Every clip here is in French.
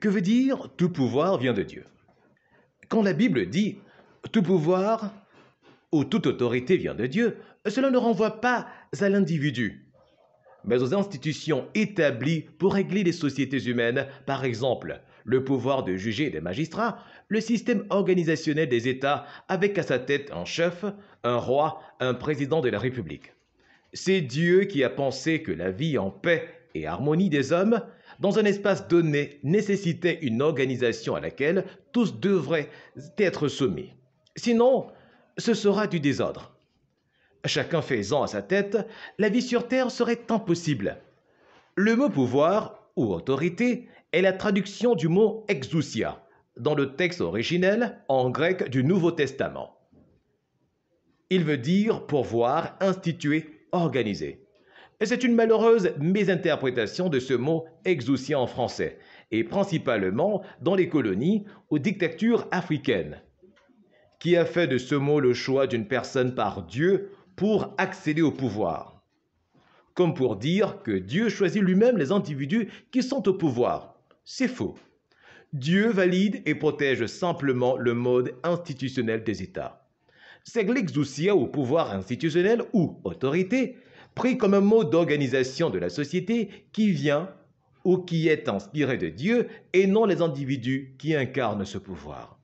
Que veut dire tout pouvoir vient de Dieu? Quand la Bible dit tout pouvoir ou toute autorité vient de Dieu, cela ne renvoie pas à l'individu, mais aux institutions établies pour régler les sociétés humaines, par exemple le pouvoir de juger des magistrats, le système organisationnel des États avec à sa tête un chef, un roi, un président de la République. C'est Dieu qui a pensé que la vie en paix et harmonie des hommes, dans un espace donné, nécessitait une organisation à laquelle tous devraient être soumis. Sinon, ce sera du désordre. Chacun faisant à sa tête, la vie sur Terre serait impossible. Le mot pouvoir ou autorité est la traduction du mot exousia dans le texte originel en grec du Nouveau Testament. Il veut dire pourvoir, instituer, organiser. C'est une malheureuse mésinterprétation de ce mot exousia en français, et principalement dans les colonies ou dictatures africaines, qui a fait de ce mot le choix d'une personne par Dieu pour accéder au pouvoir, comme pour dire que Dieu choisit lui-même les individus qui sont au pouvoir. C'est faux. Dieu valide et protège simplement le mode institutionnel des États. C'est l'exousia ou pouvoir institutionnel ou autorité, pris comme un mot d'organisation de la société qui vient ou qui est inspiré de Dieu et non les individus qui incarnent ce pouvoir.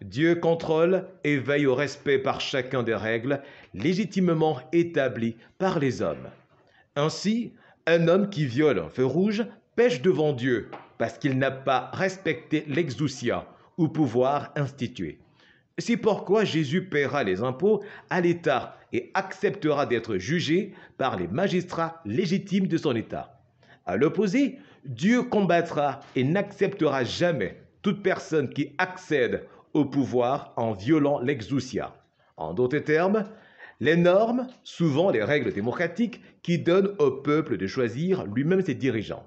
Dieu contrôle et veille au respect par chacun des règles légitimement établies par les hommes. Ainsi, un homme qui viole un feu rouge pèche devant Dieu parce qu'il n'a pas respecté l'exousia ou pouvoir institué. C'est pourquoi Jésus paiera les impôts à l'État et acceptera d'être jugé par les magistrats légitimes de son État. À l'opposé, Dieu combattra et n'acceptera jamais toute personne qui accède au pouvoir en violant l'exousia. En d'autres termes, les normes, souvent les règles démocratiques, qui donnent au peuple de choisir lui-même ses dirigeants.